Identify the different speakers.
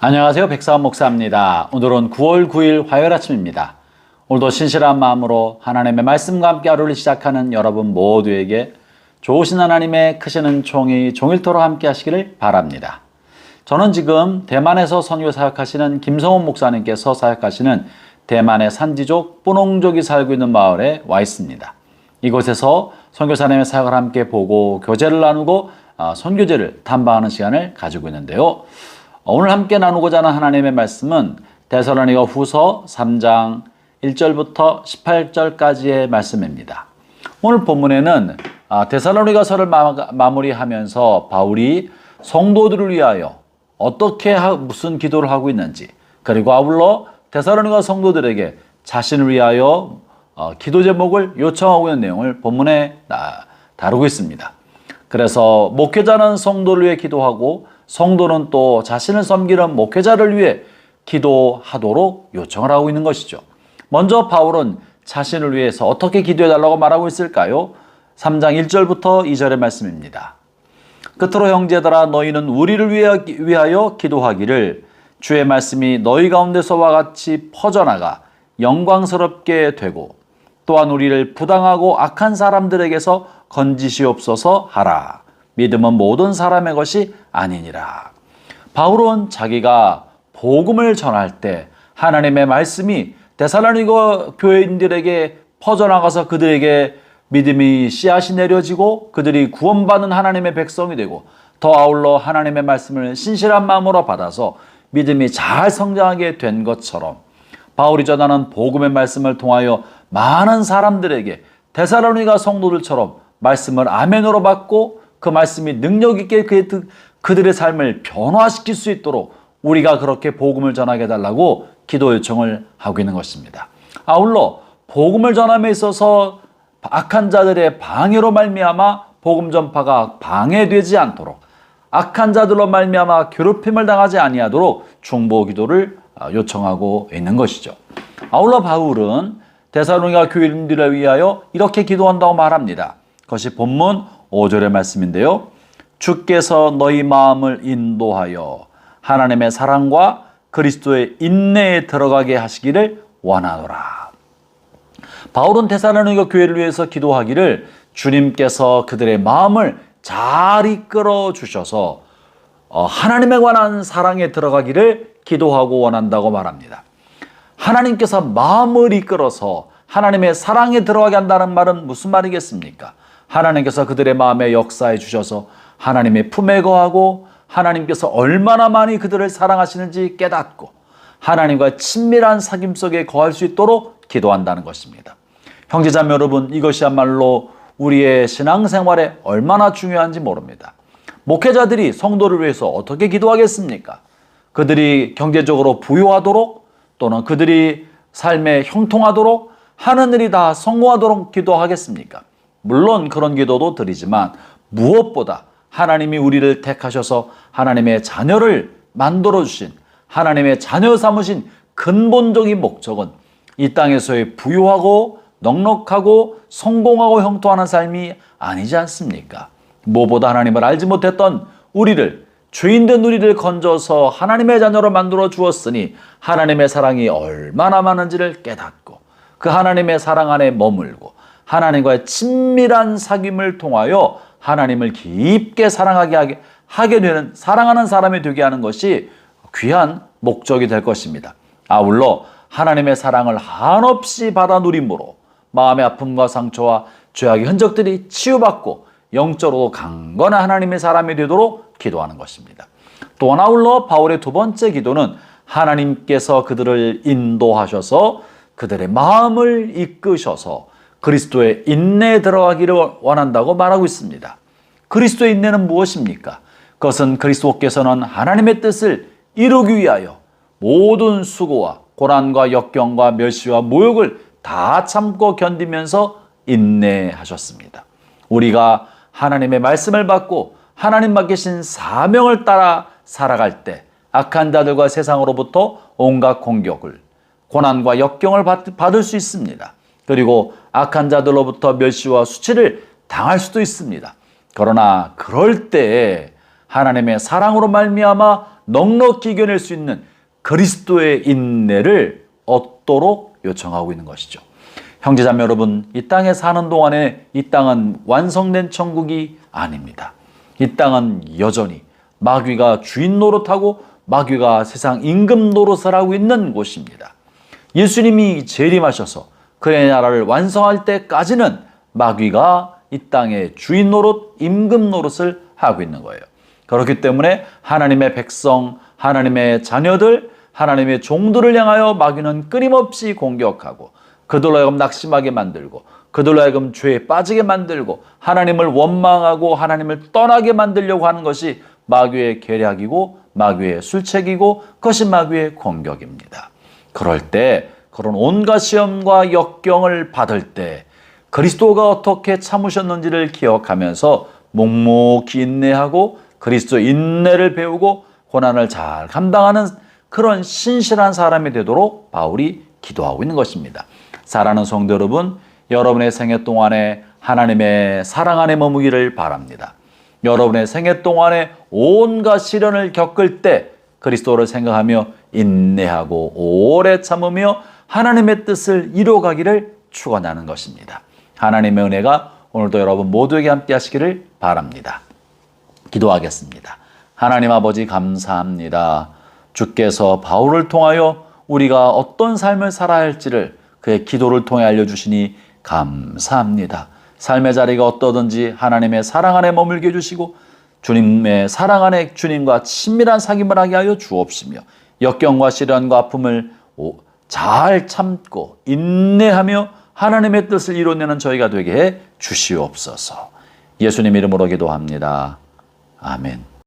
Speaker 1: 안녕하세요. 백사원 목사입니다. 오늘은 9월 9일 화요일 아침입니다. 오늘도 신실한 마음으로 하나님의 말씀과 함께 하루를 시작하는 여러분 모두에게 좋으신 하나님의 크시는 총이 종일토록 함께 하시기를 바랍니다. 저는 지금 대만에서 선교 사역하시는 김성원 목사님께서 사역하시는 대만의 산지족 뿌농족이 살고 있는 마을에 와 있습니다. 이곳에서 선교사님의 사역을 함께 보고 교제를 나누고 선교제를 탐방하는 시간을 가지고 있는데요. 오늘 함께 나누고자 하는 하나님의 말씀은 데살로니가 후서 3장 1절부터 18절까지의 말씀입니다. 오늘 본문에는 데살로니가서를 마무리하면서 바울이 성도들을 위하여 어떻게 무슨 기도를 하고 있는지, 그리고 아울러 데살로니가 성도들에게 자신을 위하여 기도 제목을 요청하고 있는 내용을 본문에 다루고 있습니다. 그래서 목회자는 성도를 위해 기도하고 성도는 또 자신을 섬기는 목회자를 위해 기도하도록 요청을 하고 있는 것이죠. 먼저 바울은 자신을 위해서 어떻게 기도해달라고 말하고 있을까요? 3장 1절부터 2절의 말씀입니다. 끝으로 형제들아 너희는 우리를 위하여 기도하기를 주의 말씀이 너희 가운데서와 같이 퍼져나가 영광스럽게 되고 또한 우리를 부당하고 악한 사람들에게서 건지시옵소서 하라. 믿음은 모든 사람의 것이 아니니라. 바울은 자기가 복음을 전할 때 하나님의 말씀이 데살로니가 교회인들에게 퍼져나가서 그들에게 믿음이 씨앗이 내려지고 그들이 구원받는 하나님의 백성이 되고 더 아울러 하나님의 말씀을 신실한 마음으로 받아서 믿음이 잘 성장하게 된 것처럼 바울이 전하는 복음의 말씀을 통하여 많은 사람들에게 데살로니가 성도들처럼 말씀을 아멘으로 받고 그 말씀이 능력 있게 그들의 삶을 변화시킬 수 있도록 우리가 그렇게 복음을 전하게 해달라고 기도 요청을 하고 있는 것입니다. 아울러 복음을 전함에 있어서 악한 자들의 방해로 말미암아 복음 전파가 방해되지 않도록 악한 자들로 말미암아 괴롭힘을 당하지 아니하도록 중보 기도를 요청하고 있는 것이죠. 아울러 바울은 데살로니가 교인들을 위하여 이렇게 기도한다고 말합니다. 그것이 본문 5절의 말씀인데요. 주께서 너희 마음을 인도하여 하나님의 사랑과 그리스도의 인내에 들어가게 하시기를 원하노라. 바울은 데살로니가 교회를 위해서 기도하기를 주님께서 그들의 마음을 잘 이끌어 주셔서 하나님에 관한 사랑에 들어가기를 기도하고 원한다고 말합니다. 하나님께서 마음을 이끌어서 하나님의 사랑에 들어가게 한다는 말은 무슨 말이겠습니까? 하나님께서 그들의 마음에 역사해 주셔서 하나님의 품에 거하고 하나님께서 얼마나 많이 그들을 사랑하시는지 깨닫고 하나님과 친밀한 사귐 속에 거할 수 있도록 기도한다는 것입니다. 형제자매 여러분, 이것이야말로 우리의 신앙생활에 얼마나 중요한지 모릅니다. 목회자들이 성도를 위해서 어떻게 기도하겠습니까? 그들이 경제적으로 부유하도록 또는 그들이 삶에 형통하도록 하는 일이 다 성공하도록 기도하겠습니까? 물론 그런 기도도 드리지만 무엇보다 하나님이 우리를 택하셔서 하나님의 자녀를 만들어주신 하나님의 자녀 삼으신 근본적인 목적은 이 땅에서의 부유하고 넉넉하고 성공하고 형통하는 삶이 아니지 않습니까? 무엇보다 하나님을 알지 못했던 우리를 죄인된 우리를 건져서 하나님의 자녀로 만들어 주었으니 하나님의 사랑이 얼마나 많은지를 깨닫고 그 하나님의 사랑 안에 머물고 하나님과의 친밀한 사귐을 통하여 하나님을 깊게 사랑하게 되는 사랑하는 사람이 되게 하는 것이 귀한 목적이 될 것입니다. 아울러 하나님의 사랑을 한없이 받아 누림으로 마음의 아픔과 상처와 죄악의 흔적들이 치유받고 영적으로 강건한 하나님의 사람이 되도록 기도하는 것입니다. 또한 아울러 바울의 두 번째 기도는 하나님께서 그들을 인도하셔서 그들의 마음을 이끄셔서 그리스도의 인내에 들어가기를 원한다고 말하고 있습니다. 그리스도의 인내는 무엇입니까? 그것은 그리스도께서는 하나님의 뜻을 이루기 위하여 모든 수고와 고난과 역경과 멸시와 모욕을 다 참고 견디면서 인내하셨습니다. 우리가 하나님의 말씀을 받고 하나님 맡기신 사명을 따라 살아갈 때 악한 자들과 세상으로부터 온갖 공격을 고난과 역경을 받을 수 있습니다. 그리고 악한 자들로부터 멸시와 수치를 당할 수도 있습니다. 그러나 그럴 때에 하나님의 사랑으로 말미암아 넉넉히 이겨낼 수 있는 그리스도의 인내를 얻도록 요청하고 있는 것이죠. 형제자매 여러분, 이 땅에 사는 동안에 이 땅은 완성된 천국이 아닙니다. 이 땅은 여전히 마귀가 주인 노릇하고 마귀가 세상 임금 노릇을 하고 있는 곳입니다. 예수님이 재림하셔서 그의 나라를 완성할 때까지는 마귀가 이 땅의 주인 노릇, 임금 노릇을 하고 있는 거예요. 그렇기 때문에 하나님의 백성, 하나님의 자녀들, 하나님의 종들을 향하여 마귀는 끊임없이 공격하고 그들로 하여금 낙심하게 만들고 그들로 하여금 죄에 빠지게 만들고 하나님을 원망하고 하나님을 떠나게 만들려고 하는 것이 마귀의 계략이고 마귀의 술책이고 그것이 마귀의 공격입니다. 그럴 때 그런 온갖 시험과 역경을 받을 때 그리스도가 어떻게 참으셨는지를 기억하면서 묵묵히 인내하고 그리스도 인내를 배우고 고난을 잘 감당하는 그런 신실한 사람이 되도록 바울이 기도하고 있는 것입니다. 사랑하는 성도 여러분, 여러분의 생애 동안에 하나님의 사랑 안에 머무기를 바랍니다. 여러분의 생애 동안에 온갖 시련을 겪을 때 그리스도를 생각하며 인내하고 오래 참으며 하나님의 뜻을 이루어가기를 축원하는 것입니다. 하나님의 은혜가 오늘도 여러분 모두에게 함께 하시기를 바랍니다. 기도하겠습니다. 하나님 아버지 감사합니다. 주께서 바울을 통하여 우리가 어떤 삶을 살아야 할지를 그의 기도를 통해 알려주시니 감사합니다. 삶의 자리가 어떠든지 하나님의 사랑 안에 머물게 해주시고 주님의 사랑 안에 주님과 친밀한 사귐을 하게 하여 주옵시며 역경과 시련과 아픔을 잘 참고 인내하며 하나님의 뜻을 이뤄내는 저희가 되게 해 주시옵소서. 예수님 이름으로 기도합니다. 아멘.